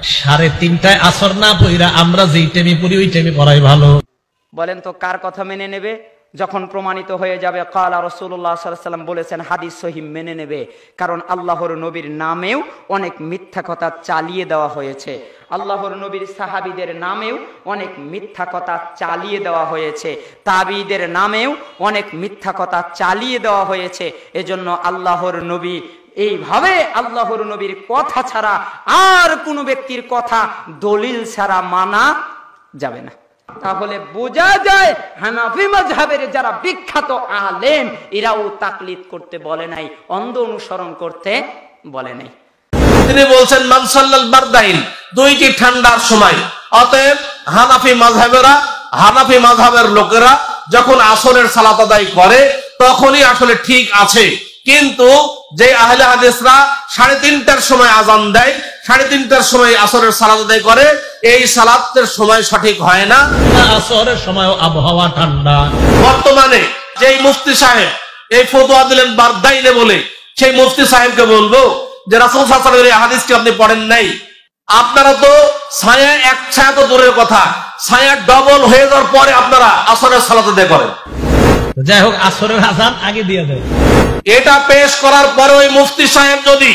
3:30টায় আসর না পড়া আমরা যেই টাইমে পড়ি ওই টাইমে পড়াই ভালো। বলেন তো কার কথা মেনে নেবে? যখন প্রমাণিত হয়ে যাবে কালা রাসূলুল্লাহ সাল্লাল্লাহু আলাইহি ওয়াসাল্লাম বলেছেন, হাদিস সহিহ মেনে নেবে। কারণ আল্লাহর নবীর নামেও অনেক মিথ্যা কথা চালিয়ে দেওয়া হয়েছে, আল্লাহর নবীর সাহাবীদের নামেও অনেক মিথ্যা কথা চালিয়ে দেওয়া হয়েছে, তাবিঈদের নামেও অনেক মিথ্যা কথা চালিয়ে দেওয়া হয়েছে। এজন্য আল্লাহর নবী এইভাবে আল্লাহর নবীর কথা ছাড়া আর কোনো ব্যক্তির কথা দলিল ছাড়া মানা যাবে না। তাহলে বোঝা যায় হানাফি মাযহাবের যারা বিখ্যাত আলেম এরাও তাকলিদ করতে বলে নাই, অন্ধ অনুসরণ করতে বলে নাই। তিনি বলছেন মান সাল্লাল বারদাইন, দুইটি ঠান্ডার সময়। অতএব হানাফি মাযহাবের লোকেরা যখন আসরের সালাত আদায় করে তখনই আসলে ঠিক আছে। কিন্তু যে আহলে হাদিসরা 3:30টার সময় আযান দেয়, 3:30টার সময় আসরের সালাত আদায় করে, এই সালাতের সময় সঠিক হয় না। আসরের সময় আবহাওয়া ঠান্ডা। বর্তমানে যেই মুফতি সাহেব এই ফতোয়া দিলেন বারদাইনে বলে, সেই মুফতি সাহেবকে বলবো যে রাসূল সাল্লাল্লাহু আলাইহি ওয়াসাল্লামের এই হাদিসটি আপনি পড়েন নাই। আপনারা তো ছায়া এক ছায়া তো দূরের কথা, ছায়া ডবল হয়ে যাওয়ার পরে আপনারা আসরের সালাত আদায় করেন। যাই হোক, আসরের আযান আগে দিয়ে দেয়। এটা পেশ করার পরে ওই মুফতি সাহেব যদি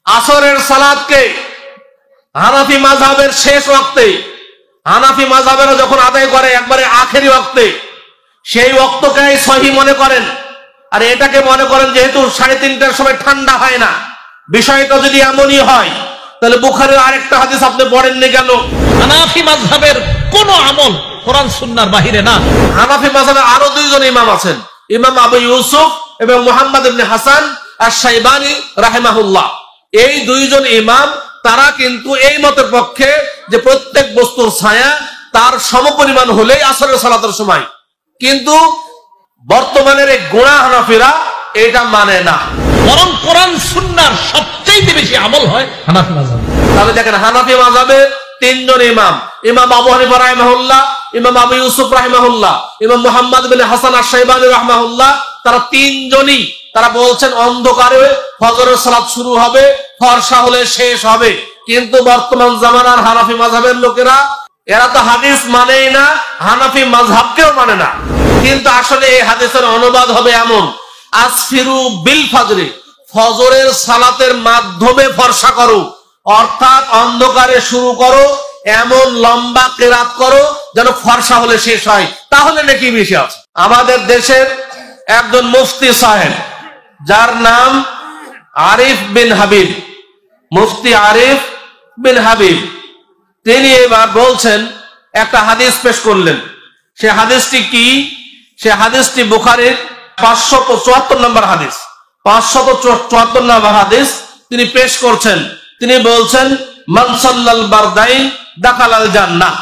আসরের সালাতকে হানাফি মাযহাবের শেষ ওয়াক্তে, হানাফি মাযহাবেরও যখন আদায় করে একবারে আখেরি ওয়াক্তে, সেই ওয়াক্তকে সহিহ মনে করেন, আর এটাকে মনে করেন যেহেতু 3:30টার সময় ঠান্ডা হয় না, বিষয়টা যদি এমনই হয় তাহলে বুখারীর আরেকটা হাদিস আপনি পড়েননি কেন? হানাফি মাযহাবের কোন আমল কোরআন সুন্নাহর বাহিরে না। হানাফি মাযহাবের আরো দুইজন ইমাম আছেন, ইমাম আবু ইউসুফ এবং মুহাম্মদ ইবনে হাসান আশ-শাইবানি রাহিমাহুল্লাহ। এই দুইজন ইমাম তারা কিন্তু এই মতের পক্ষে যে প্রত্যেক বস্তুর ছায়া তার সমপরিমাণ হলেই আসরের সালাতের সময়। কিন্তু বর্তমানের এই গোঁড়া হানাফিরা এটা মানে না, বরং কোরআন সুন্নাহর সবচেয়ে বেশি আমল হয় হানাফি মাযহাবে। তাহলে দেখেন হানাফি মাযহাবে 3 জন ইমাম, ইমাম আবু হানিফা রাহিমাহুল্লাহ, ইমাম আবু ইউসুফ রাহিমাহুল্লাহ, ইমাম মুহাম্মদ ইবনে হাসান আশ-শাইবানি রাহিমাহুল্লাহ, তারা 3 জনই তারা বলছেন অন্ধকারে ফজরের সালাত শুরু হবে, ফর্সা হলে শেষ হবে। কিন্তু বর্তমান জামানার হানাফি মাযহাবের লোকেরা এরা তো হাদিস মানেই না, হানাফি মাযহাবকেও মানে না। কিন্তু আসলে এই হাদিসের অনুবাদ হবে এমন, আসফিরু বিল ফজরি, ফজরের সালাতের মাধ্যমে ফর্সা করো, অর্থাৎ অন্ধকারে শুরু করো, এমন লম্বা কিরাত করো যেন ফর্সা হলে শেষ হয়, তাহলে নাকি বেশি আছে। আমাদের দেশের একজন মুফতি সাহেব যার নাম আরিফ বিন হাবিব, মুফতি আরিফ বিন হাবিব, তিনি এবার বলছেন একটা হাদিস পেশ করলেন। সে হাদিসটি কি? সে হাদিসটি বুখারীর 574 নম্বর হাদিস, 574 নম্বর হাদিস তিনি পেশ করছেন। তিনি বলছেন মান সাল্লাল বারদাইন দাখালাল জান্নাহ,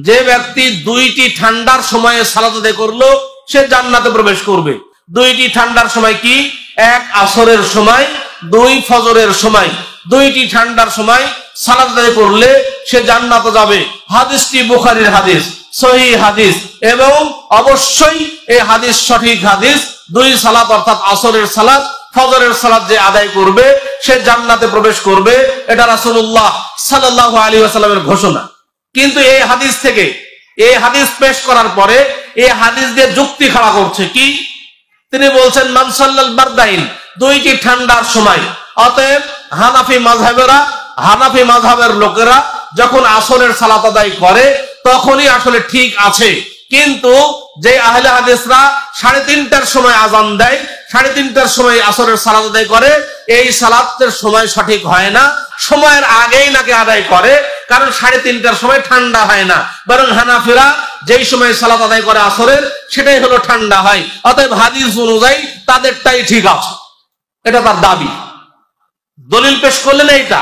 যে ব্যক্তি 2টি ঠান্ডার সময়ে সালাত আদায় করলো সে জান্নাতে প্রবেশ করবে। 2টি ঠান্ডার সময় কি? 1 আসরের সময়, 2 ফজরের সময়। 2টি ঠান্ডার সময় সালাত আদায় করলে সে জান্নাতে যাবে। হাদিসটি বুখারীর হাদিস, সহিহ হাদিস, এবং অবশ্যই এই হাদিস সঠিক হাদিস। 2 সালাত অর্থাৎ আসরের সালাত, ফজরের সালাত যে আদায় করবে সে জান্নাতে প্রবেশ করবে, এটা রাসূলুল্লাহ সাল্লাল্লাহু আলাইহি ওয়াসাল্লামের ঘোষণা। কিন্তু এই হাদিস থেকে, এই হাদিস পেশ করার পরে এই হাদিস দিয়ে যুক্তি খাড়া করছে কি? তিনি বলছেন মান সাল্লাল বারদাইন, 2টি ঠান্ডার সময়। অতএব হানাফি মাযহাবের লোকেরা যখন আসরের সালাত আদায় করে তখনই আসলে ঠিক আছে। কিন্তু যে আহলে হাদিসরা 3:30টার সময় আযান দেয়, 3:30টার সময় আসরের সালাত আদায় করে, এই সালাতের সময় সঠিক হয় না, সময়ের আগেই নাকি আদায় করে, কারণ 3:30টার সময় ঠান্ডা হয় না, বরং হানাফিরা যেই সময় সালাত আদায় করে আসরের সেটাই হলো ঠান্ডা হয়। অতএব হাদিস অনুযায়ী তাদেরটাই ঠিক আছে, এটা তার দাবি। দলিল পেশ করলেন এইটা।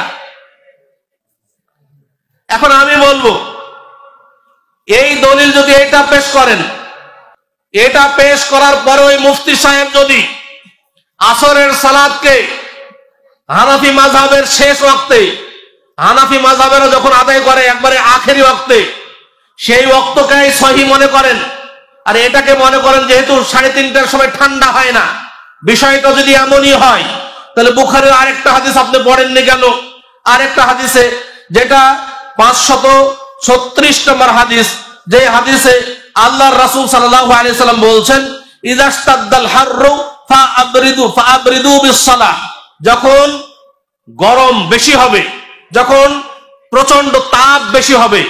এখন আমি বলবো এই দলিল যদি এটা পেশ করেন, এটা পেশ করার পরে ওই মুফতি সাহেব যদি আসরের সালাতকে হানাফি মাযহাবের শেষ ওয়াক্তে, হানাফি মাযহাবেরও যখন আদায় করে একবারে আখেরি ওয়াক্তে, সেই ওয়াক্তকে সহিহ মনে করেন, আর এটাকে মনে করেন যেহেতু 3:30টার সময় ঠান্ডা হয় না, বিষয়টা যদি এমনই হয় তাহলে বুখারীর আরেকটা হাদিস আপনি পড়েননি কেন? আরেকটা হাদিসে যেটা 536 নম্বর হাদিস, যে হাদিসে আল্লাহর রাসূল সাল্লাল্লাহু আলাইহি সাল্লাম বলছেন, ইযাশতাদ্দাল হাররু ফাআবরিদু বিস-সালাহ, যখন গরম বেশি হবে, যখন প্রচন্ড তাপ বেশি হবে,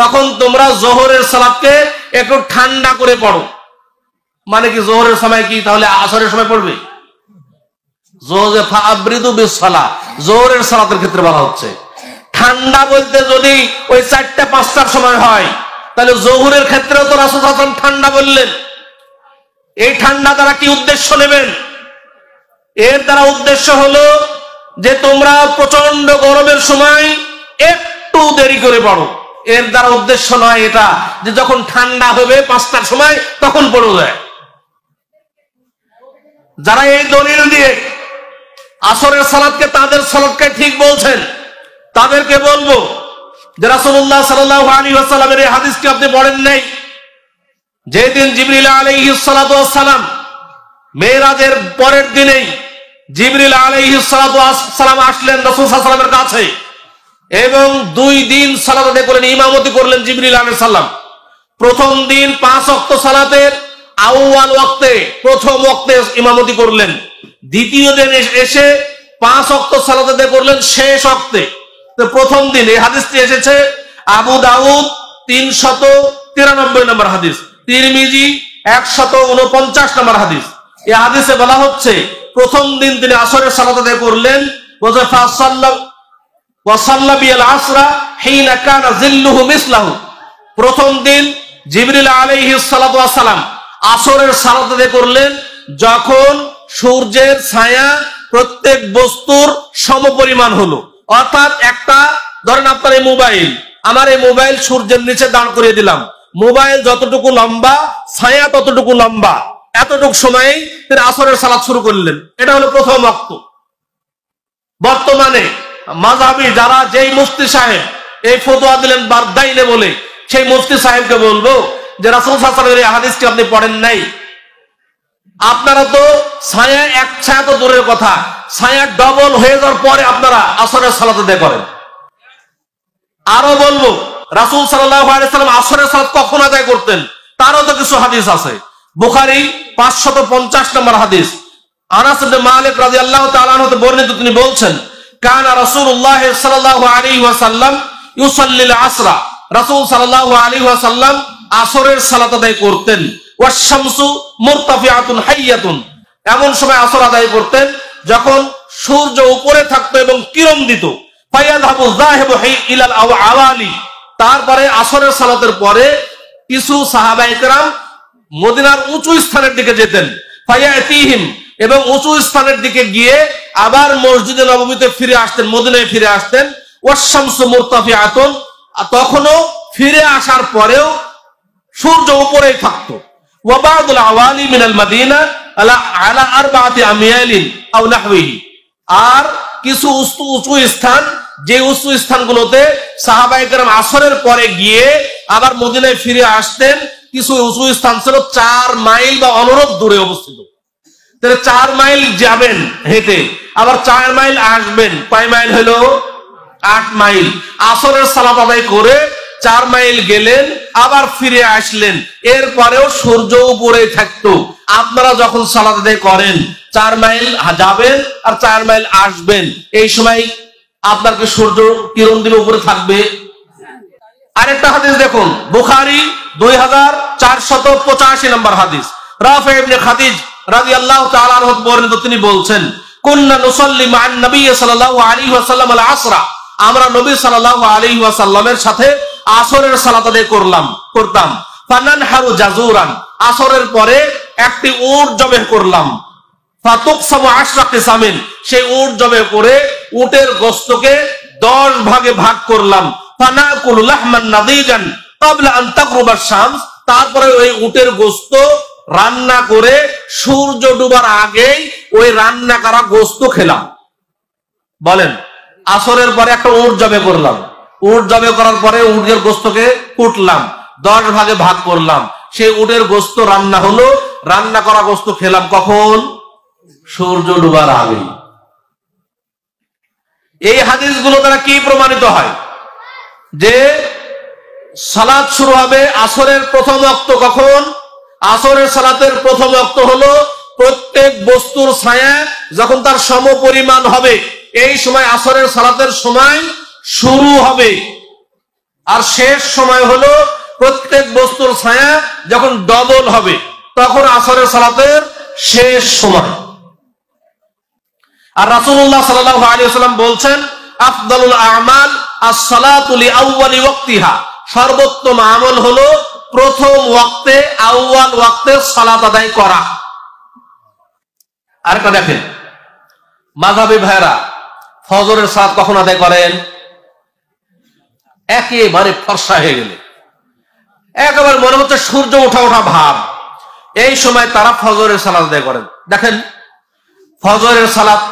তখন তোমরা যোহরের সালাতকে একটু ঠান্ডা করে পড়ো। মানে কি যোহরের সময় কি তাহলে আসরের সময় পড়বে? যোহরের সালাতের ক্ষেত্রে বলা হচ্ছে। ঠান্ডা বলতে যদি ওই 4টা-5টার সময় হয়, তাহলে যোহরের ক্ষেত্রেও তো রাসূল সাল্লাল্লাহু আলাইহি ওয়াসাল্লাম ঠান্ডা বললেন। এই ঠান্ডা দ্বারা কি উদ্দেশ্য নেবেন? এর দ্বারা উদ্দেশ্য হলো যে তোমরা প্রচন্ড গরমের সময় একটু দেরি করে পড়ো। এর দ্বারা উদ্দেশ্য নয় এটা যে যখন ঠান্ডা হবে 5টার সময় তখন পড়ো যায়। যারা এই দলিল দিয়ে আসরের সালাতকে তাদের সালাতকে ঠিক বলছেন, তাদেরকে বলবো যে রাসূলুল্লাহ সাল্লাল্লাহু আলাইহি ওয়াসাল্লামের এই হাদিসটি আপনি পড়েন নাই। যেদিন জিবরিল আলাইহিস সালাতু ওয়াস সালাম মেরাজের পরের দিনেই জিবরিল আলাইহিস সালাতু ওয়াস সালাম আসলেন রাসূল সাল্লাল্লাহু আলাইহি ওয়াসাল্লামের কাছে এবং 2 দিন সালাত আদায় করলেন, ইমামতি করলেন জিবরিল আলাইহিস সালাম। প্রথম দিন 5 ওয়াক্ত সালাতের আউয়াল ওয়াক্তে, প্রথম ওয়াক্তে ইমামতি করলেন। দ্বিতীয় দিন এসে 5 ওয়াক্ত সালাত আদায় করলেন শেষ ওয়াক্তে। তো প্রথম দিন এই হাদিসটি এসেছে আবু দাউদ 393 নম্বর হাদিস, তিরমিজি 149 নম্বর হাদিস। এই হাদিসে বলা হচ্ছে প্রথম দিন তিনি আসরের সালাত আদায় করলেন, প্রথম দিন জিবরিল আলাইহিস সালাতু ওয়াস সালাম আসরের সালাত আদায় করলেন যখন সূর্যের ছায়া প্রত্যেক বস্তুর সমপরিমাণ হলো। অর্থাৎ একটা ধরেন আপনার এই মোবাইল, আমার এই মোবাইল সূর্যের নিচে দাঁড় করিয়ে দিলাম, মোবাইল যতটুকু লম্বা ছায়া ততটুকু লম্বা, এতটুকু সময়ে তিনি আসরের সালাত শুরু করলেন। এটা হলো প্রথম ওয়াক্ত। বর্তমানে মাযহাবী যারা, যেই মুফতি সাহেব এই ফতোয়া দিলেন বারদাইনে বলে, সেই মুফতি সাহেবকে বলবো যে রাসূল সাল্লাল্লাহু আলাইহি ওয়াসাল্লামের এই হাদিসটি আপনি পড়েন নাই। আপনারা তো ছায়া এক ছায়া তো দূরের কথা, ছায়া ডবল হয়ে যাওয়ার পরে আপনারা আসরের সালাত আদায় করেন। আরো বলবো রাসূল সাল্লাল্লাহু আলাইহি ওয়াসাল্লাম আসরের সালাত কখন আদায় করতেন তারও তো কিছু হাদিস আছে। বুখারী 550 নম্বর হাদিস, আনাস ইবনে মালিক রাদিয়াল্লাহু তাআলা আনহু হতে বর্ণিত, তিনি বলছেন, কানা রাসূলুল্লাহ সাল্লাল্লাহু আলাইহি ওয়াসাল্লাম ইউসাল্লিল আসরা, রাসূল সাল্লাল্লাহু আলাইহি ওয়াসাল্লাম আসরের সালাত আদায় করতেন। ওয়াশ শামসু মুরতাফিআতুন হাইয়াতুন, এমন সময় আসর আদায় করতেন যখন সূর্য উপরে থাকতো এবং কিরণ দিত। ফায়াযহাবু যাহিবু ইলাল আওয়ালি, তারপরে আসরের সালাতের পরে কিছু সাহাবায়ে কেরাম মদিনার উঁচু স্থানের দিকে যেতেন। ফায়াতিহিম, এবং উঁচু স্থানের দিকে গিয়ে আবার মসজিদে নববীতে ফিরে আসতেন, মদিনায় ফিরে আসতেন। ওয়াশ শামসু মুরতাফিআতুন, তখনও ফিরে আসার পরেও সূর্য উপরেই থাকতো। ওয়া বা'দুল আওয়ালি মিনাল মাদিনা আলা আরবাআতি আময়ালিন আও নাহবিহি, আর কিছু উঁচু স্থান, যে উঁচু স্থানগুলোতে সাহাবায়ে কেরাম আসরের পরে গিয়ে আবার মদিনায় ফিরে আসতেন, কিছু উঁচু স্থান ছিল 4 মাইল বা অনুরূপ দূরে অবস্থিত। তাহলে 4 মাইল যাবেন হেঁটে, আবার 4 মাইল আসবেন, কয় মাইল হলো? 8 মাইল। আসরের সালাত আদায় করে 4 মাইল গেলেন, আবার ফিরে আসলেন, এরপরেও সূর্য উপরে থাকতো। আপনারা যখন সালাত আদায় করেন 4 মাইল যাবেন আর 4 মাইল আসবেন, এই সময় আপনার কি সূর্য কিরণ দিলে উপরে থাকবে? আরেকটা হাদিস দেখুন, বুখারী 2485 নম্বর হাদিস, রাফি ইবনে খাদিজ রাদিয়াল্লাহু তাআলা আনহু বর্ণিত, তিনি বলছেন, কুননা নুসাল্লি মা'আন নবী সাল্লাল্লাহু আলাইহি ওয়াসাল্লাম আল আসরা, আমরা নবী সাল্লাল্লাহু আলাইহি ওয়াসাল্লামের সাথে আসরের সালাত আদায় করতাম। ফানানহারু জাজুরান, আসরের পরে একটি উট জবেহ করলাম। ফাতুকসামু 10 কিসামিন, সেই উট জবেহ করে উটের গোশতকে 10 ভাগে ভাগ করলাম। ফানাকুলু লাহমান নাদিজান ক্বাবলা আন তাগরুবা শামস, তারপরে ওই উটের গোশত রান্না করে সূর্য ডুবার আগেই ওই রান্না করা গোশত খেলাম। বলেন, আসরের পরে একটা উট জবে করলাম, উট জবে করার পরে উটের গোশতকে কুটলাম, 10 ভাগে ভাগ করলাম, সেই উটের গোশত রান্না হলো, রান্না করা গোশত খেলাম কখন? সূর্য ডুবার আগে। এই হাদিসগুলো দ্বারা কি প্রমাণিত হয়? যে সালাত শুরু হবে আসরের প্রথম ওয়াক্ত কখন? আসরের সালাতের প্রথম ওয়াক্ত হলো প্রত্যেক বস্তুর ছায়া যখন তার সমপরিমাণ হবে, এই সময় আসরের সালাতের সময় শুরু হবে। আর শেষ সময় হলো প্রত্যেক বস্তুর ছায়া যখন ডবল হবে, তখন আসরের সালাতের শেষ সময়। আর রাসূলুল্লাহ সাল্লাল্লাহু আলাইহি ওয়াসাল্লাম বলছেন, আফদালুল আমাল আস-সালাতু লিআউয়ালি ওয়াক্তিহা, সর্বোত্তম আমল হলো প্রথম ওয়াক্তে, আউয়াল ওয়াক্তে সালাত আদায় করা। আরেকটা দেখেন, মাযহাবী ভাইরা ফজরের সালাত কখন আদায় করেন? একেবারে ফর্সা হয়ে গেলে, একেবারে মনে হচ্ছে সূর্য ওঠা ওঠা ভাব, এই সময় তারা ফজরের সালাত আদায় করেন। দেখেন ফজরের সালাত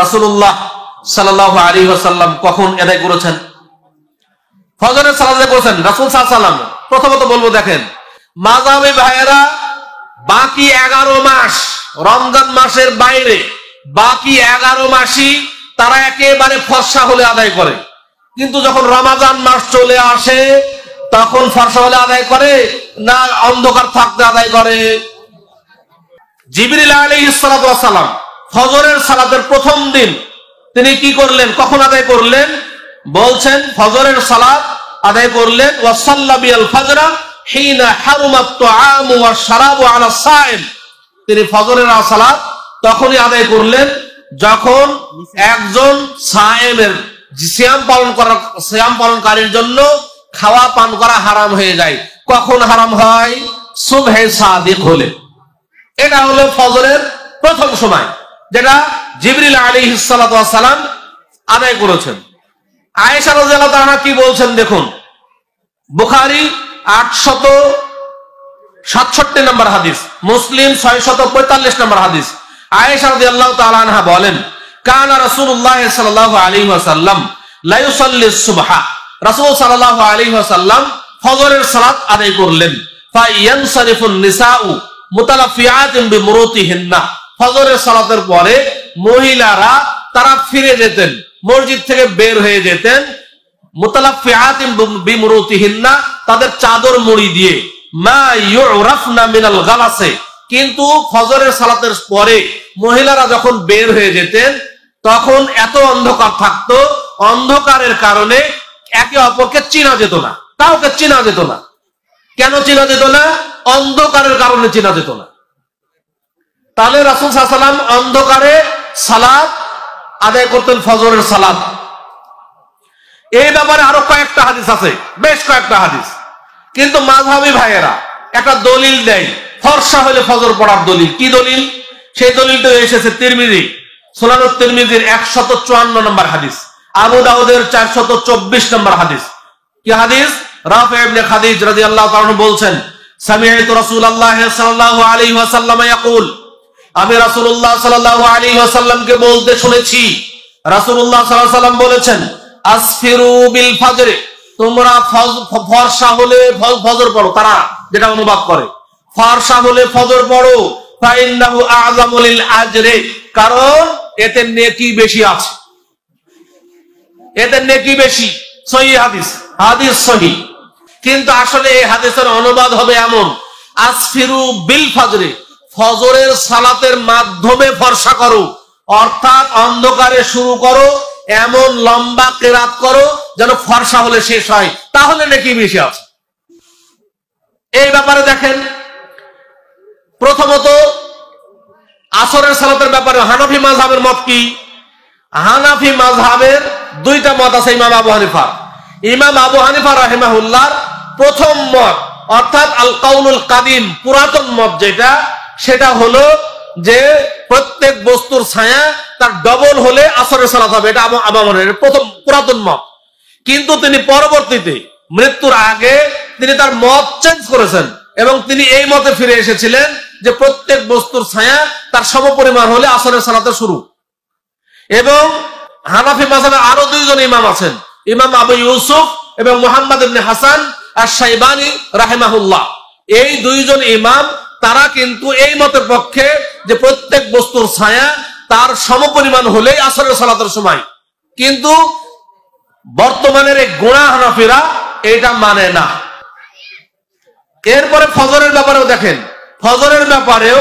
রাসূলুল্লাহ সাল্লাল্লাহু আলাইহি ওয়াসাল্লাম কখন আদায় করেছেন? ফজরের সালাত আদায় করেছেন রাসূল সাল্লাল্লাহু আলাইহি ওয়াসাল্লাম। প্রথমত বলবো, দেখেন মাযহাবী ভাইয়েরা বাকি 11 মাস, রমজান মাসের বাইরে বাকি 11 মাসই তারা একেবারে ফর্সা হলে আদায় করে, কিন্তু যখন রমজান মাস চলে আসে তখন ফর্সা হলে আদায় করে না অন্ধকার থাকতে আদায় করে? জিবরিল আলাইহিস সালাতু ওয়াস সালাম ফজরের সালাতের প্রথম দিন তিনি কি করলেন, কখন আদায় করলেন? বলছেন ফজরের সালাত আদায় করলেন ওয়াসাল্লা বিল ফজরা হিনা হারুমাত তুআমু ওয়াশ শারাবু আলা সাইম। তিনি ফজরের সালাত তখনই আদায় করলেন যখন একজন সায়েমের সিয়াম পালনকারীর জন্য খাওয়া পান করা হারাম হয়ে যায়। কখন হারাম হয়? সুবহে সাদিক হলে। এটা হলো ফজরের প্রথম সময়, যেটা জিবরিল আলাইহিস সালাতু ওয়াস সালাম আদায় করেছেন। আয়েশা রাদিয়াল্লাহু তাআলা কি বলছেন দেখুন, বুখারী 867 নম্বর হাদিস, মুসলিম 645 নম্বর হাদিস। আয়েশা রাদিয়াল্লাহু তাআলা আনহা বলেন, কানা রাসূলুল্লাহ সাল্লাল্লাহু আলাইহি ওয়াসাল্লাম লা ইউসাল্লি সুবহা, রাসূল সাল্লাল্লাহু আলাইহি ওয়াসাল্লাম ফজরের সালাত আদায় করলেন। ফা ইয়ানসারিফুন নিসাউ মুতালাফিয়াতিন বিমুরুতিহিন্না, ফজরের সালাতের পরে মহিলারা তারা ফিরে যেতেন, মসজিদ থেকে বের হয়ে যেতেন, মুতালাফিয়াতিন বিমুরুতিহিন্না, তাদের চাদর মুড়ি দিয়ে, মা ইউরাফনা মিনাল গালাসে, কিন্তু ফজরের সালাতের পরে মহিলারা যখন বের হয়ে যেতেন তখন এত অন্ধকার থাকতো, অন্ধকারের কারণে একে অপরকে চেনা যেত না, কাউকে চেনা যেত না। কেন চেনা যেত না? অন্ধকারের কারণে চেনা যেত না। তাহলে রাসূল সাল্লাল্লাহু আলাইহি ওয়াসাল্লাম অন্ধকারে সালাত আদায় করতেন, ফজরের সালাত। এই ব্যাপারে আরো কয়েকটা হাদিস আছে, বেশ কয়েকটা হাদিস, কিন্তু মাযহাবী ভাইয়েরা একটা দলিল দেয় ফর্সা হলে ফজর পড়ার দলিল। কি দলিল? সেই দলিলটা এসেছে তিরমিজি, সুনানুত তিরমিজির 154 নম্বর হাদিস, আবু দাউদের 424 নম্বর হাদিস। কি হাদিস? রাফি ইবনে খাদিজ রাদিয়াল্লাহু তাআলা বলছেন, সামিআতু রাসূলুল্লাহ সাল্লাল্লাহু আলাইহি ওয়াসাল্লাম ইয়াকুল, আমি রাসূলুল্লাহ সাল্লাল্লাহু আলাইহি ওয়াসাল্লামকে বলতে শুনেছি, রাসূলুল্লাহ সাল্লাল্লাহু আলাইহি ওয়াসাল্লাম বলেছেন, আসফিরু বিল ফজর, তোমরা ফর্সা হলে ফজর পড়ো। তারা যেটা অনুবাদ করে, ফর্সা হলে ফজর পড়ো, ফাইন্নাহু আ'যামু লিল আজরি, কারণ এতে নেকি বেশি আছে, এতে নেকি বেশি। সহিহ হাদিস, হাদিস সহিহ। কিন্তু আসলে এই হাদিসের অনুবাদ হবে এমন, আসফিরু বিল ফজরে, ফজরের সালাতের মাধ্যমে ফর্সা করো, অর্থাৎ অন্ধকারে শুরু করো, এমন লম্বা কিরাত করো যেন ফর্সা হলে শেষ হয়, তাহলে নাকি বেশি আছে। এই ব্যাপারে দেখেন, প্রথমত আসরের সালাতের ব্যাপারে হানাফি মাযহাবের মত কি? হানাফি মাযহাবের দুইটা মত আছে ইমাম আবু হানিফা। ইমাম আবু হানিফা রাহিমাহুল্লাহর প্রথম মত, অর্থাৎ আল কাউলুল কাদিম, পুরাতন মত যেটা, সেটা হলো যে প্রত্যেক বস্তুর ছায়া তার ডবল হলে আসরের সালাত হবে। এটা আবু হানিফার প্রথম পুরাতন মত। কিন্তু তিনি পরবর্তীতে মৃত্যুর আগে তিনি তার মত চেঞ্জ করেছেন এবং তিনি এই মতে ফিরে এসেছিলেন যে প্রত্যেক বস্তুর ছায়া তার সমপরিমাণ হলে আসরের সালাতে শুরু। এবং হানাফি মাযহাবে আরো দুইজন ইমাম আছেন, ইমাম আবু ইউসুফ এবং মুহাম্মদ ইবনে হাসান আশ-শাইবানি রাহিমাহুল্লাহ। এই দুইজন ইমাম তারা কিন্তু এই মতের পক্ষে যে প্রত্যেক বস্তুর ছায়া তার সমপরিমাণ হলেই আসরের সালাতের সময়। কিন্তু বর্তমানের এই গোঁড়া হানাফিরা এটা মানে না। এরপরে ফজরের ব্যাপারেও দেখেন, ফজরের ব্যাপারেও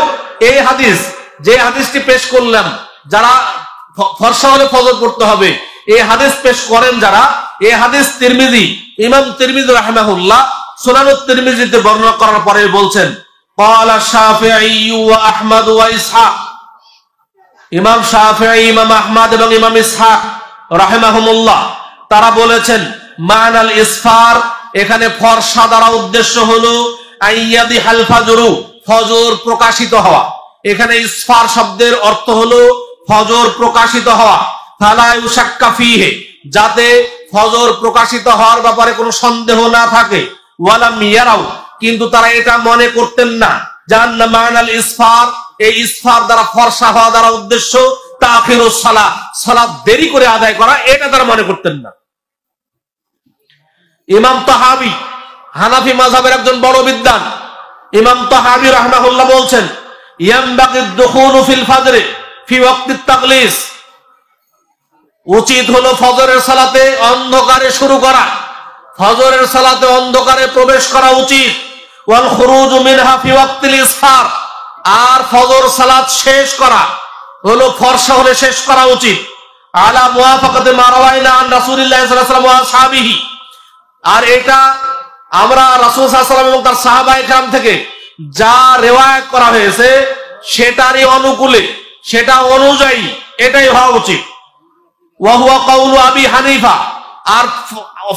এই হাদিস, যে হাদিসটি পেশ করলাম, যারা ফর্সা হলে ফজর পড়তে হবে, এই হাদিস পেশ করেন যারা, এই হাদিস তিরমিজি, ইমাম তিরমিজি রাহিমাহুল্লাহ সুনানুত তিরমিজিতে বর্ণনা করার পরে বলছেন, ক্বালা শাফিঈ ওয়া আহমদ ওয়া ইসহাক, ইমাম শাফিঈ, ইমাম আহমদ এবং ইমাম ইসহাক রাহিমাহুমুল্লাহ তারা বলেছেন, মানাল ইসফার, এখানে ফর্সা দ্বারা উদ্দেশ্য হলো আইয়াদি হাল ফাজরু, ফজর প্রকাশিত হওয়া। এখানে ইসফার শব্দের অর্থ হলো ফজর প্রকাশিত হওয়া। ফালা ইউশাক্কা ফিহি, যাতে ফজর প্রকাশিত হওয়ার ব্যাপারে কোনো সন্দেহ না থাকে। ওয়ালাম ইয়ারাউ, কিন্তু তারা এটা মনে করতেন না জান্না মানাল ইসফার, এই ইসফার দ্বারা ফর্সা হওয়া দ্বারা উদ্দেশ্য তাখিরুস সালাহ, সালাত দেরি করে আদায় করা, এটা তারা মনে করতেন না। ইমাম তাহাবী, হানাফি মাযহাবের একজন বড় বিদ্বান, ইমাম তাহাবী রাহমাহুল্লাহ বলছেন, ইয়ামবাগি দুখুলু ফিল ফজর ফি ওয়াক্তিত তাগলিস, উচিত হলো ফজরের সালাতে অন্ধকারে শুরু করা, ফজরের সালাতে অন্ধকারে প্রবেশ করা উচিত। ওয়াল খুরুজু মিনহা ফি ওয়াক্তিল ইসফার, আর ফজর সালাত শেষ করা হলো ফর্সা হলে শেষ করা উচিত। আলা মুওয়াফাকাতি মা রাওয়াইনা আন রাসূলিল্লাহি সাল্লাল্লাহু আলাইহি ওয়াসাল্লাম ওয়া আসহাবিহি, আর এটা আমরা রাসূল সাল্লাল্লাহু আলাইহি ওয়াসাল্লাম এবং তার সাহাবায়ে কেরাম থেকে যা রিওয়ায়াত করা হয়েছে সেটারই অনুকূলে, সেটা অনুযায়ী এটাই হওয়া উচিত। ওয়া হুয়া কাউলু আবি হানিফা, আর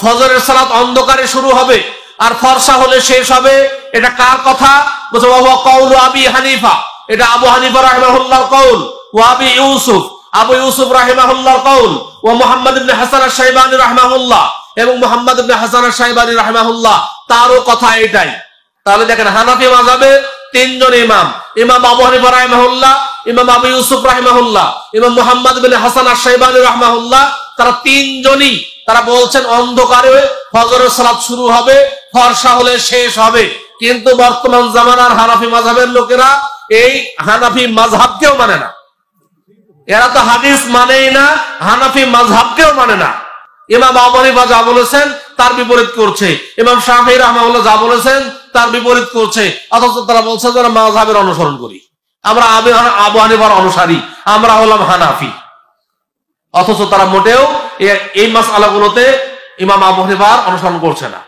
ফজরের সালাত অন্ধকারে শুরু হবে আর ফর্সা হলে শেষ হবে, এটা কার কথা? বলছে ওয়া হুয়া কাউলু আবি হানিফা, এটা আবু হানিফা রাহিমাহুল্লাহর কওল। ওয়া আবি ইউসুফ, আবু ইউসুফ রাহিমাহুল্লাহর কওল। ওয়া মুহাম্মদ ইবনে হাসান আশ-শাইবানি রাহিমাহুল্লাহ, এবং মুহাম্মদ ইবনে হাসান আশ-শাইবানি রাহিমাহুল্লাহ তারও কথা এটাই। তাহলে দেখেন, হানাফি মাযহাবে তিনজন ইমাম, ইমাম আবু হানিফা রাহিমাহুল্লাহ, ইমাম আবু ইউসুফ রাহিমাহুল্লাহ, ইমাম মুহাম্মদ ইবনে হাসান আশ-শাইবানি রাহিমাহুল্লাহ, তারা তিনজনই তারা বলছেন অন্ধকারে ফজরের সালাত শুরু হবে, ফর্সা হলে শেষ হবে। কিন্তু বর্তমান জামানার হানাফি মাযহাবের লোকেরা এই হানাফি মাযহাবকেও মানে না, এরা তো হাদিস মানেই না, হানাফি মাযহাবকেও মানে না। ইমাম আবু হানিফা যা বলেছেন তার বিপরীত করছে, ইমাম শাফিঈ রাহমাহুল্লাহ যা বলেছেন তার বিপরীত করছে, অথচ তারা বলছে যারা মাযহাবের অনুসরণ করি, আমরা আবু হানিফার অনুসারী, আমরা হলাম হানাফি। অথচ তারা মোটেও এই মাসআলাগুলোতে ইমাম আবু হানিফার অনুসরণ করছে না।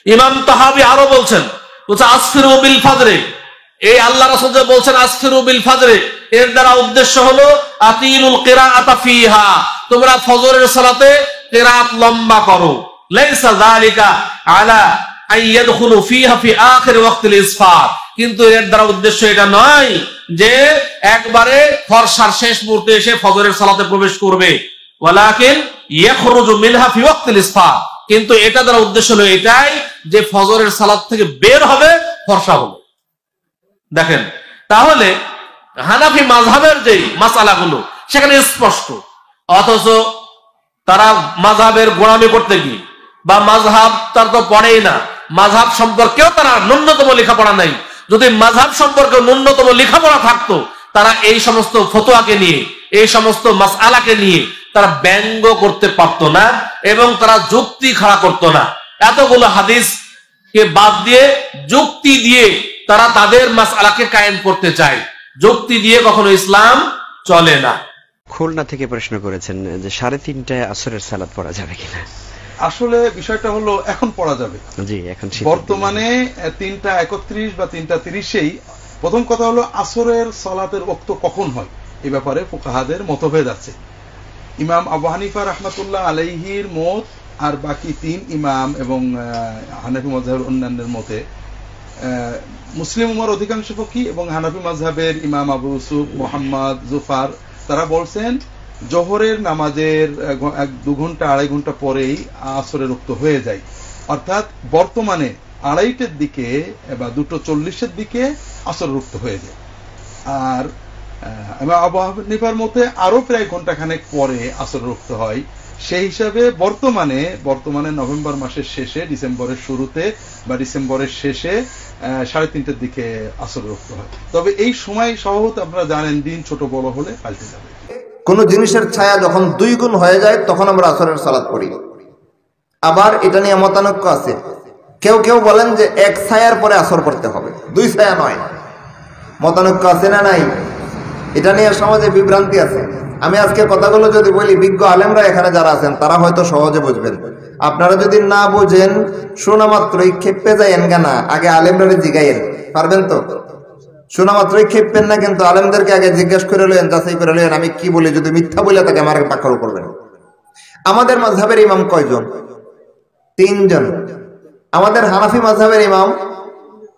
ইমাম তাহাবী আরো বলছেন, বলছে আসফিরু বিল ফজরে, এই আল্লাহ রাসূল যে বলছেন আসফিরু বিল ফজরে, এর দ্বারা উদ্দেশ্য হলো আতিলুল কিরাআতা ফিহা, তোমরা ফজরের সালাতে কিরাআত লম্বা করো। লাইসা যালিকা আলা আন ইয়াদখুলু ফিহা ফি আখির ওয়াক্তিল ইসফার, কিন্তু এর দ্বারা উদ্দেশ্য এটা নয় যে একবারে ফরসার শেষ মুহূর্তে এসে ফজরের সালাতে প্রবেশ করবে। ওয়ালাকিন ইয়াখরুজু মিনহা ফি ওয়াক্তিল ইসফার, কিন্তু এটা দ্বারা উদ্দেশ্য হলো এটাই যে ফজরের সালাত থেকে বের হবে ফরসা হলো। দেখেন, তাহলে হানাফি মাযহাবের যে মাসআলাগুলো সেখানে স্পষ্ট, অথচ তারা মাযহাবের গোলামি করতে গিয়ে, বা মাযহাব তার তো পড়েই না, মাযহাব সম্পর্কেও তারা ন্যূনতম লেখাপড়া নাই। যদি মাযহাব সম্পর্কে ন্যূনতম লেখাপড়া থাকতো, তারা এই সমস্ত ফতোয়াকে নিয়ে, এই সমস্ত মাসআলাকে নিয়ে তারা ব্যঙ্গ করতে পারতো না এবং তারা যুক্তি খাড়া করতো না। এতগুলো হাদিসকে বাদ দিয়ে যুক্তি দিয়ে তারা তাদের মাসআলাকে কায়েম করতে চায়, যুক্তি দিয়ে কখনো ইসলাম চলে না। খুলনা থেকে প্রশ্ন করেছেন যে 3:30টায় আসরের সালাত পড়া যাবে কিনা। আসলে বিষয়টা হলো এখন পড়া যাবে, জি এখন বর্তমানে 3:31 বা 3:30-এই। প্রথম কথা হলো আসরের সালাতের ওয়াক্ত কখন হয় এই ব্যাপারে ফুকাহাদের মতভেদ আছে। ইমাম আবু হানিফা রাহমাতুল্লাহ আলাইহির মত আর বাকি 3 ইমাম এবং হানাফি মাযহাবের অন্যান্যের মতে, মুসলিম উম্মার অধিকাংশ ফকি এবং হানাফি মাযহাবের ইমাম আবু ইউসুফ, মুহাম্মদ, জুফার, তারা বলছেন জোহরের নামাজের 1-2 ঘন্টা 2.5 ঘন্টা পরেই আসরের ওয়াক্ত হয়ে যায়, অর্থাৎ বর্তমানে 2:30টার দিকে বা 2:40-এর দিকে আসরের ওয়াক্ত হয়ে যায়। আর আবু হানিফার মতে আরো প্রায় ঘন্টাখানেক পরে আসরের ওয়াক্ত হয়। সেই হিসাবে বর্তমানে নভেম্বর মাসের শেষে, ডিসেম্বরের শুরুতে বা ডিসেম্বরের শেষে 3:30টার দিকে আসরের ওয়াক্ত হয়। তবে এই সময় সহজ আপনারা জানেন, দিন ছোট বড় হলে পাল্টে যাবে। কোন জিনিসের ছায়া যখন 2 গুণ হয়ে যায় তখন আমরা আসরের সালাত পড়ি। আবার এটা নিয়ে মতানৈক্য আছে। কেউ কেউ বলেন যে এক ছায়ার পরে আসর পড়তে হবে, দুই ছায়া নয়। মতানৈক্য আছে না নাই? এটা নিয়ে সমাজে বিভ্রান্তি আছে। আমি আজকে কথাগুলো যদি বলি, বিজ্ঞ আলেমরা এখানে যারা আছেন তারা হয়তো সহজে বুঝবেন। আপনারা যদি না বুঝেন, শোনা মাত্রই খেপে যাইয়েন কেনা, আগে আলেমরা জিগাইয়েন। পারবেন তো? শোনা মাত্রই খেপবেন না, কিন্তু আলেমদেরকে আগে জিজ্ঞেস করে লইয়েন, যাচাই করে লইয়েন আমি কি বলি। যদি মিথ্যা বলে তাকে আমার পাকড় করবেন। আমাদের মাযহাবের ইমাম কয়জন? 3 জন। আমাদের হানাফি মাযহাবের ইমাম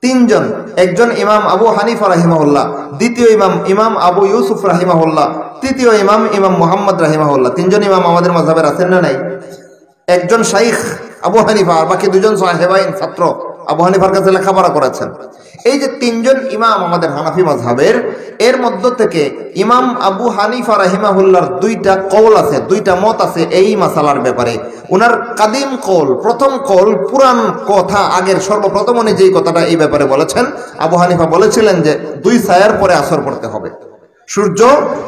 3 জন। একজন ইমাম আবু হানিফা রাহিমাহুল্লাহ, দ্বিতীয় ইমাম ইমাম আবু ইউসুফ রাহিমাহুল্লাহ, তৃতীয় ইমাম ইমাম মুহাম্মদ রাহিমাহুল্লাহ। 3 জন ইমাম আমাদের মাযহাবের আছেন না নাই? একজন শাইখ আবু হানিফা, আর বাকি 2 জন সাহেবাইন ছাত্র আবু হানিফার কাছে লেখাপড়া করেছেন। এই যে 3 জন ইমাম আমাদের হানাফি মাযহাবের, এর মধ্য থেকে ইমাম আবু হানিফা রাহিমাহুল্লাহর 2টা কওল আছে, 2টা মত আছে এই মাসালার ব্যাপারে। উনার কাদিম কওল, প্রথম কওল, পুরান কথা, আগের সর্বপ্রথম উনি যেই কথাটা এই ব্যাপারে বলেছেন, আবু হানিফা বলেছিলেন যে 2 ছায়ার পরে আসর পড়তে হবে। সূর্য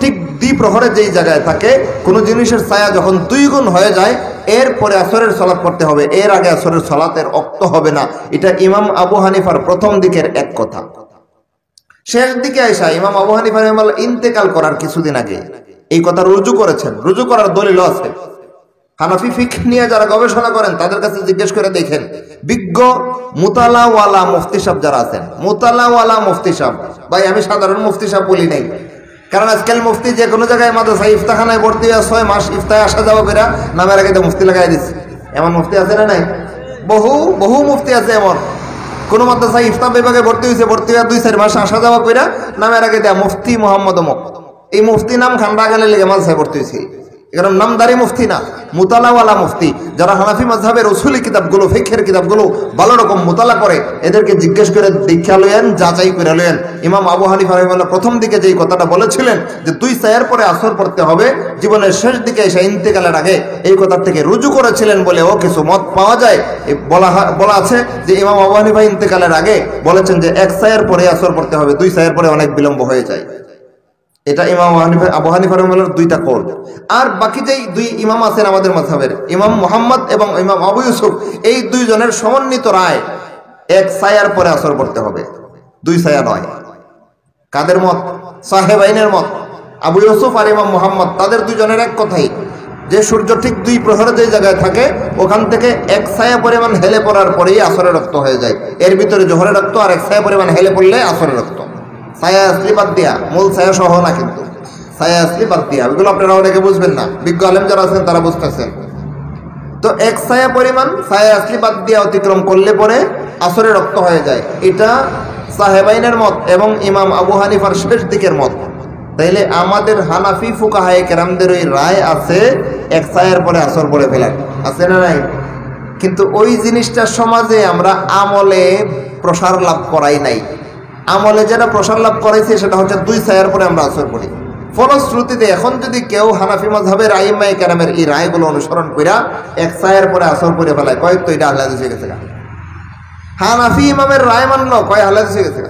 ঠিক দ্বিপ্রহরে যেই জায়গায় থাকে, কোন জিনিসের ছায়া যখন 2 গুণ হয়ে যায়, এরপরে আসরের সালাত পড়তে হবে, এর আগে আসরের সালাতের ওয়াক্ত হবে না। এটা ইমাম আবু হানিফার প্রথম দিকের এক কথা। শেষ দিকে আয়েশা ইমাম আবু হানিফা রাহিমাহুল্লাহ ইন্তেকাল করার কিছুদিন আগে এই কথা রুজু করেছেন। রুজু করার দলিল আছে। হানাফি ফিকহ নিয়ে যারা গবেষণা করেন তাদের কাছে জিজ্ঞেস করে দেখেন, বিজ্ঞ মুতালাওয়ালা মুফতি সাহেব যারা আছেন, মুতালাওয়ালা মুফতি সাহেব, ভাই আমি সাধারণ মুফতি সাহেব বলি নাই, কারণ আজকাল মুফতি যে কোনো জায়গায় মাদ্রাসা ইফতাখানায় ভর্তি হয়ে 6 মাস ইফতায় আসা যাওয়া করে নামের আগে তো মুফতি লাগাই দিচ্ছে। এমন মুফতি আছে না নাই? বহু মুফতি আছে এমন। কোন মাদ্রাসায় ইফতা বিভাগে ভর্তি হয়েছে, ভর্তি হয়ে 2-4 মাস আসা যাওয়া করে নামের আগে দেয়া মুফতি মোহাম্মদ অমুক। এই মুফতি নাম খান্ডা গেলে লেগে মাদ্রাসায় ভর্তি হয়েছে। এরকম নামদারি মুফতি না, মুতালাওয়ালা মুফতি, যারা হানাফি মাযহাবের উসুলি কিতাবগুলো, ফিকহের কিতাবগুলো ভালো রকম মুতালা করে, এদেরকে জিজ্ঞেস করে দীক্ষা লইয়েন, যাচাই করে লইয়েন। ইমাম আবু হানিফা রাহিমাহুল্লাহ প্রথম দিকে যেই কথাটা বলেছিলেন যে 2 ছায়ার পরে আসর পড়তে হবে, জীবনের শেষ দিকে এসে ইন্তেকালের আগে এই কথার থেকে রুজু করেছিলেন বলেও কিছু মত পাওয়া যায়। বলা আছে যে ইমাম আবু হানিফা ইন্তেকালের আগে বলেছেন যে 1 ছায়ার পরে আসর পড়তে হবে, 2 ছায়ার পরে অনেক বিলম্ব হয়ে যায়। এটা ইমাম আবু হানিফা রাহিমাহুল্লাহর 2টা কওল। আর বাকি যেই 2 ইমাম আছেন আমাদের মাযহাবের, ইমাম মুহাম্মদ এবং ইমাম আবু ইউসুফ, এই 2 জনের সমন্বিত রায় 1 ছায়ার পরে আসর পড়তে হবে, 2 ছায়া নয়। কাদের মত? সাহেবাইনের মত। আবু ইউসুফ আর ইমাম মুহাম্মদ, তাদের 2 জনের এক কথাই যে সূর্য ঠিক 2 প্রহরে যে জায়গায় থাকে, ওখান থেকে 1 ছায়া পরিমাণ হেলে পড়ার পরেই আসরের রক্ত হয়ে যায়। এর ভিতরে জোহরের রক্ত, আর 1 ছায়া পরিমাণ হেলে পড়লে আসরের রক্ত। ছায়া আসলি বাদ দিয়া, মূল ছায়া সহ না, কিন্তু ছায়া আসলি বাদ দিয়া। এগুলো আপনারা অনেকে বুঝবেন না, বিজ্ঞ আলেম যারা আছেন তারা বুঝতেছেন। তো 1 ছায়া পরিমাণ ছায়া আসলি বাদ দিয়া অতিক্রম করলে পরে আসরে রক্ত হয়ে যায়। এটা সাহেবাইনের মত এবং ইমাম আবু হানিফার শেষ দিকের মত। তাইলে আমাদের হানাফি ফুকাহায়ে কেরামদের ওই রায় আছে 1 ছায়ার পরে আসর পড়ে ফেলার, আছে না নাই? কিন্তু ওই জিনিসটা সমাজে আমরা আমলে প্রসার লাভ করাই নাই। আমলে যেটা প্রসার লাভ করাইছে সেটা হচ্ছে 2 ছায়ার পরে আমরা আসর পড়ি। ফলশ্রুতিতে এখন যদি কেউ হানাফি মাযহাবের আইম্মায়ে কেরামের এই রায়গুলো অনুসরণ কইরা 1 ছায়ার পরে আসর পড়ে ফেলায়, কয় তো এটা আহলে হাদিস হয়ে গেছে। হানাফি ইমামের রায় মানলো, কয় আহলে হাদিস হয়ে গেছে।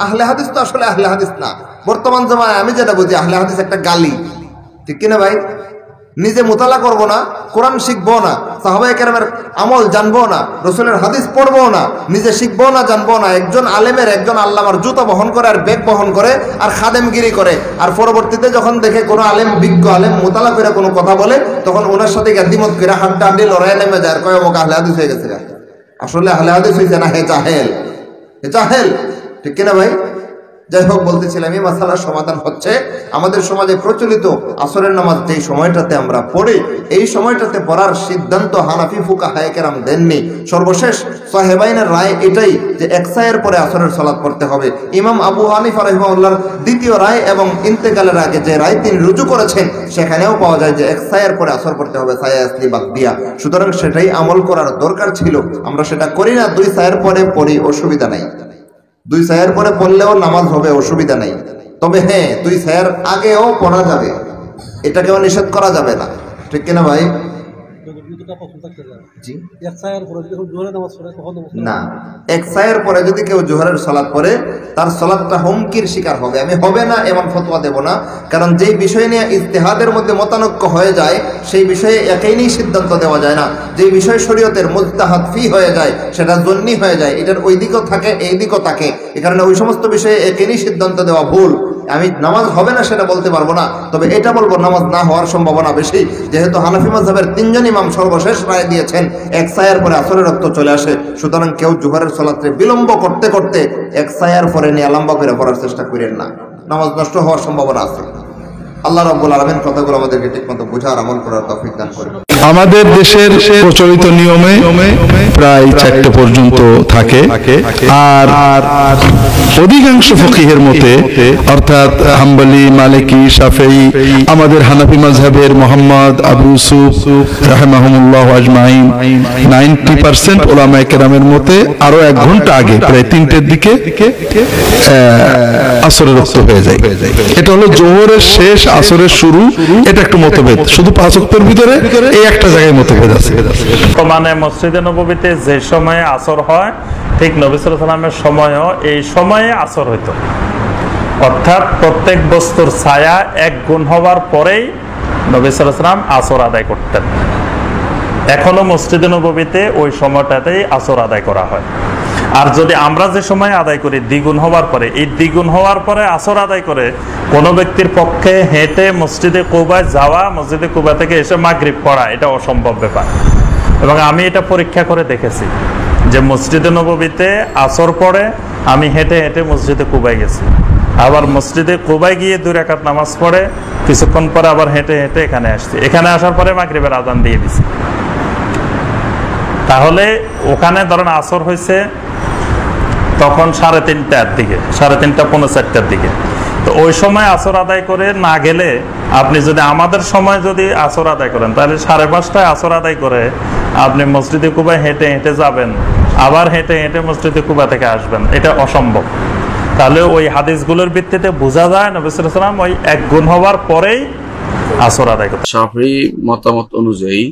আহলে হাদিস তো আসলে আহলে হাদিস না। বর্তমান জামানায় আমি যেটা বুঝি, আহলে হাদিস একটা গালি, ঠিক কিনা ভাই? নিজে মুতালা করবো না, কোরআন শিখবো না, সাহাবায়ে কেরামের আমল জানবো না, রাসূলের হাদিস পড়বো না, নিজে শিখবো না, জানবো না। একজন আলেমের, একজন আল্লামার জুতা বহন করে আর ব্যাগ বহন করে আর খাদেমগিরি করে, আর পরবর্তীতে যখন দেখে কোনো আলেম, বিজ্ঞ আলেম মুতালা করে কোনো কথা বলে, তখন ওনার সাথে গাদ্দিমত করে হাড্ডা হাড্ডি লড়াই নেমে যায়, আর কয় অমুক আহলে হাদিস হয়ে গেছে। আসলে আহলে হাদিস হয়েছে না হে জাহেল, হে জাহেল, ঠিক কিনা ভাই? যাই হোক, বলতেছিলাম এই মাসালার সমাধান হচ্ছে আমাদের সমাজে প্রচলিত আসরের নামাজ যেই সময়টাতে আমরা পড়ি, এই সময়টাতে পড়ার সিদ্ধান্ত হানাফি ফুকাহায়ে কেরাম দেননি। সর্বশেষ সাহেবাইনের রায় এটাই যে 1 ছায়ার পরে আসরের সালাত পড়তে হবে। ইমাম আবু হানিফা রাহিমাহুল্লাহর 2য় রায় এবং ইন্তেকালের আগে যে রায় তিনি রুজু করেছেন, সেখানেও পাওয়া যায় যে 1 ছায়ার পরে আসর পড়তে হবে, ছায়া আসলি বাদ দিয়া। সুতরাং সেটাই আমল করার দরকার ছিল, আমরা সেটা করি না। 2 ছায়ার পরে পড়ি, অসুবিধা নাই। 2 ছায়ার পরে পড়লেও নামাজ হবে, অসুবিধা নেই। তবে হ্যাঁ, 2 ছায়ার আগেও পড়া যাবে, এটাকেও নিষেধ করা যাবে না, ঠিক কিনা ভাই? জি না, 1 ছায়ার পরে যদি কেউ জোহরের সালাত পড়ে তার সালাতটা হুমকির শিকার হবে। আমি হবে না এমন ফতোয়া দেব না, কারণ যেই বিষয় নিয়ে ইজতিহাদের মধ্যে মতানৈক্য হয়ে যায় সেই বিষয়ে একাই নিয়ে সিদ্ধান্ত দেওয়া যায় না। যেই বিষয় শরীয়তের মুজতাহাদ ফি হয়ে যায় সেটা জন্নি হয়ে যায়, এটার ওই দিকও থাকে এই দিকও থাকে, এ কারণে ওই সমস্ত বিষয়ে একাই নিয়ে সিদ্ধান্ত দেওয়া ভুল। আমি নামাজ হবে না সেটা বলতে পারবো না, তবে এটা বলবো নামাজ না হওয়ার সম্ভাবনা বেশি, যেহেতু হানাফি মাযহাবের 3 জন ইমাম সর্বশেষ রায় দিয়েছেন এক সায়ার পরে আসরের রক্ত চলে আসে। সুতরাং কেউ জোহরের সালাতে বিলম্ব করতে করতে এক সায়ার পরে নিয়ে লম্বা করে পড়ার চেষ্টা করেন না, নামাজ নষ্ট হওয়ার সম্ভাবনা আছে। আল্লাহ রাব্বুল আলামিন কথাগুলো আমাদেরকে ঠিকমতো বোঝার আমল করার তৌফিক দান করুন। আমাদের দেশের প্রচলিত নিয়মে প্রায় 4টে পর্যন্ত থাকে, আর অধিকাংশ ফকিহের মতে অর্থাৎ হাম্বলি, মালিকি, শাফেঈ, আমাদের হানাফি মাযহাবের মুহাম্মদ, আবু ইউসুফ রাহিমাহুমুল্লাহ আজমাইন 90% উলামায়ে কেরামের মতে আরো 1 ঘন্টা আগে প্রায় 3টের দিকে আসরের রক্ত হয়ে যায়। এটা হলো জোহরের শেষ, আসরের শুরু। এটা একটু মতভেদ, শুধু 5 ওয়াক্তের ভিতরে এই একটা জায়গায় মতভেদ আছে। মানে মসজিদে নববীতে যে সময়ে আসর হয় ঠিক নবী সাল্লাল্লাহু আলাইহি ওয়াসাল্লামের সময়ও এই সময়ে আসর হইতো, অর্থাৎ প্রত্যেক বস্তুর ছায়া 1 গুণ হওয়ার পরেই নবী সাল্লাল্লাহু আলাইহি ওয়াসাল্লাম আসর আদায় করতেন। এখনো মসজিদে নববীতে ওই সময়টাতেই আসর আদায় করা হয়। আর যদি আমরা যে সময় আদায় করি দ্বিগুণ হওয়ার পরে, এই দ্বিগুণ হওয়ার পরে আসর আদায় করে কোনো ব্যক্তির পক্ষে হেঁটে মসজিদে কুবায় যাওয়া, মসজিদে কুবা থেকে এসে মাগরিব পড়া, এটা অসম্ভব ব্যাপার। এবং আমি এটা পরীক্ষা করে দেখেছি যে মসজিদে নববীতে আসর পড়ে আমি হেঁটে হেঁটে মসজিদে কুবায় গেছি, আবার মসজিদে কুবায় গিয়ে 2 রাকাত নামাজ পড়ে কিছুক্ষণ পরে আবার হেঁটে হেঁটে এখানে আসছি, এখানে আসার পরে মাগরিবের আযান দিয়ে দিছি। তাহলে ওখানে ধরেন আসর হয়েছে তখন 3:30টার দিকে, 3:30, 4:45টার দিকে। তো ওই সময় আসর আদায় করে না গেলে, আপনি যদি আমাদের সময় যদি আসর আদায় করেন তাহলে 5:30টায় আসর আদায় করে আপনি মসজিদে কুবায় হেঁটে হেঁটে যাবেন, আবার হেঁটে হেঁটে মসজিদে কুবা থেকে আসবেন, এটা অসম্ভব। তাহলে ওই হাদিসগুলোর ভিত্তিতে বোঝা যায় নবী সাল্লাল্লাহু আলাইহি ওয়াসাল্লাম ওই 1 গুণ হওয়ার পরেই আসর আদায় করতেন। শাফিঈ মতামত অনুযায়ী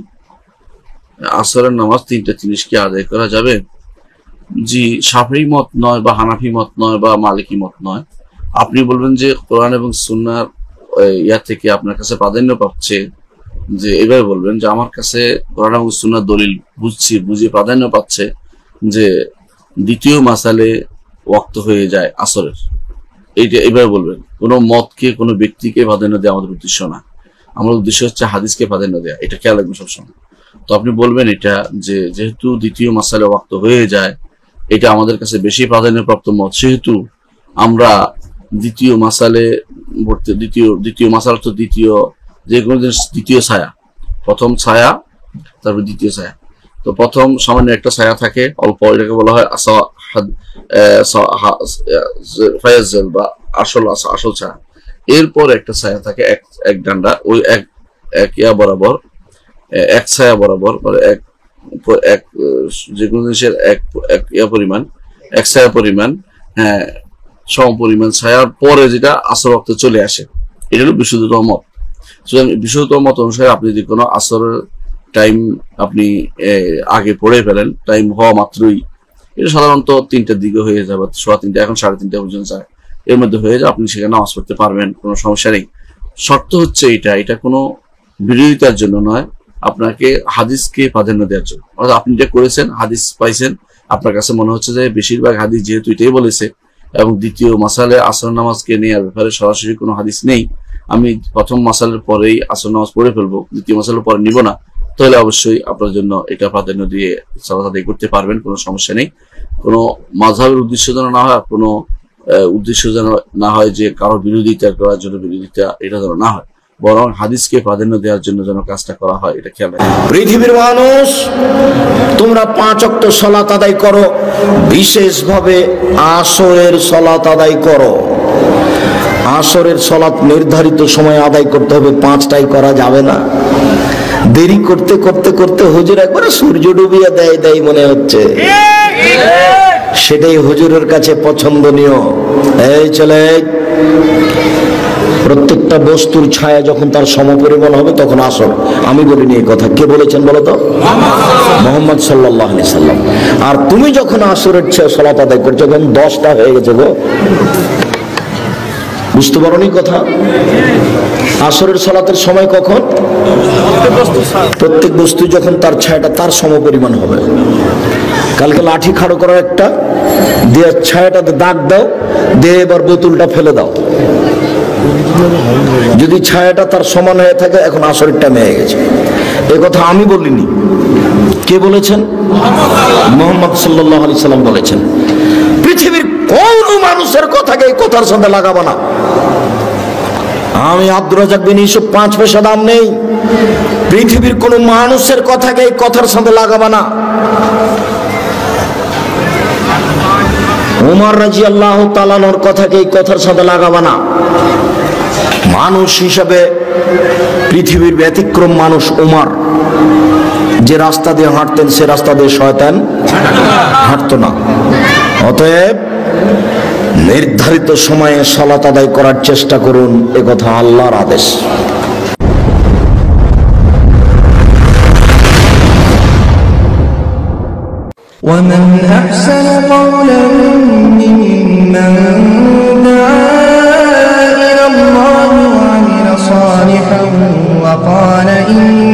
আসরের নামাজ 3:30 কি আদায় করা যাবে? জি, শাফিঈ মত নয় বা হানাফি মত নয় বা মালিকি মত নয়। আপনি বলবেন যে কোরআন এবং সুন্নাহর ইয়া থেকে আপনার কাছে প্রাধান্য পাচ্ছে, যে এভাবে বলবেন যে আমার কাছে কোরআন এবং সুন্নাহর দলিল বুঝে প্রাধান্য পাচ্ছে যে দ্বিতীয় মাসালে ওয়াক্ত হয়ে যায় আসরের, এইটা এভাবে বলবেন। কোনো মতকে, কোনো ব্যক্তিকে প্রাধান্য দেওয়া আমাদের উদ্দেশ্য না, আমার উদ্দেশ্য হচ্ছে হাদিসকে প্রাধান্য দেওয়া, এটা খেয়াল রাখবেন সবসময়। তো আপনি বলবেন এটা যে যেহেতু দ্বিতীয় মাসালে ওয়াক্ত হয়ে যায় এটা আমাদের কাছে বেশি প্রাধান্যপ্রাপ্ত মত, সেহেতু আমরা দ্বিতীয় মাসালে দ্বিতীয় মাসাল তো দ্বিতীয় যে কোনো জিনিস দ্বিতীয় ছায়া, প্রথম ছায়া তারপর দ্বিতীয় ছায়া। তো প্রথম সামান্য একটা ছায়া থাকে অল্প, এটাকে বলা হয় ফায়াজ্জাল বা আসল ছায়া। এরপর একটা ছায়া থাকে এক ডান্ডা, ওই এক ইয়া বরাবর, এক ছায়া বরাবর, মানে এক যে কোনো জিনিসের এক ইয়া পরিমাণ, এক ছায়া পরিমাণ, হ্যাঁ সম পরিমাণ ছায়ার পরে যেটা আসর ওয়াক্তে চলে আসে, এটা হলো বিশুদ্ধতম মত। সুতরাং বিশুদ্ধতম মত অনুসারে আপনি যদি কোনো আসরের টাইম আপনি আগে পড়ে ফেলেন, টাইম হওয়া মাত্রই, এটা সাধারণত 3টার দিকে হয়ে যাবে, 3:15, এখন 3:30 পর্যন্ত যায়, এর মধ্যে হয়ে যায়, আপনি সেখানে নামাজ পড়তে পারবেন, কোনো সমস্যা নেই। শর্ত হচ্ছে এটা কোনো বিরোধিতার জন্য নয়, আপনাকে হাদিসকে প্রাধান্য দেওয়ার জন্য। অর্থাৎ আপনি যেটা করেছেন, হাদিস পাইছেন, আপনার কাছে মনে হচ্ছে যে বেশিরভাগ হাদিস যেহেতু এটাই বলেছে এবং দ্বিতীয় মাসালে আসর নামাজকে নেওয়ার ব্যাপারে সরাসরি কোনো হাদিস নেই, আমি প্রথম মাসালের পরেই আসর নামাজ পড়ে ফেলবো, দ্বিতীয় মাসালের পরে নিব না, তাহলে অবশ্যই আপনার জন্য এটা প্রাধান্য দিয়ে সালাত আদায় করতে পারবেন, কোনো সমস্যা নেই। কোনো মাযহাবের উদ্দেশ্য যেন না হয়, কোনো উদ্দেশ্য যেন না হয় যে কারো বিরোধিতা করার জন্য বিরোধিতা, এটা যেন না হয়, বরং হাদিসকে প্রাধান্য দেওয়ার জন্য যেন কাজটা করা হয়, এটা খেয়াল রাখবেন। পৃথিবীর মানুষ, তোমরা 5 ওয়াক্ত সালাত আদায় করো, বিশেষভাবে আসরের সালাত আদায় করো। আসরের সালাত নির্ধারিত সময়ে আদায় করতে হবে, 5টায় করা যাবে না। দেরি করতে করতে করতে হুজুর একবারে সূর্য ডুবিয়ে দেয় মনে হচ্ছে, সেটাই হুজুরের কাছে পছন্দনীয়। এই চলে প্রত্যেকটা বস্তুর ছায়া যখন তার সমপরিমাণ হবে তখন আসর। আমি বলিনি এই কথা, কে বলেছেন বলো তো? মুহাম্মদ সাল্লাল্লাহু আলাইহি সাল্লাম। আর তুমি যখন আসরের সালাত আদায় করছো তখন 10টা হয়ে গেছে গো, বুঝতে পারোনি কথা? আসরের সালাতের সময় কখন? প্রত্যেক বস্তু যখন তার ছায়াটা তার সমপরিমাণ হবে। কালকে লাঠি খাড়ো করার একটা দিয়ে ছায়াটাতে দাগ দাও, দিয়ে এবার বোতলটা ফেলে দাও, যদি ছায়াটা তার সমান হয়ে থাকে এখন আসরের টাইম হয়ে গেছে। এ কথা আমি বলিনি, কে বলেছেন? মুহাম্মদ সাল্লাল্লাহু আলাইহি সাল্লাম বলেছেন। পৃথিবীর কোন মানুষের কথাকে এই কথার সাথে লাগাবো না। আমি আব্দুর রাজ্জাক বিন ইউসুফ 5 পয়সা দাম নেই, পৃথিবীর কোন মানুষের কথাকে এই কথার সাথে লাগাবো না। উমর রাদিয়াল্লাহু তাআলা আনহুর কথাকে এই কথার সাথে লাগাবো না। মানুষ হিসাবে পৃথিবীর ব্যতিক্রম মানুষ উমর, যে রাস্তা দিয়ে হাঁটতেন সে রাস্তা দিয়ে শয়তান হাঁটতো না। অতএব নির্ধারিত সময়ে সালাত আদায় করার চেষ্টা করুন, এ কথা আল্লাহর আদেশ। ومن أحسن قولا ممن دعا إلى الله وعمل صالحا وقال إني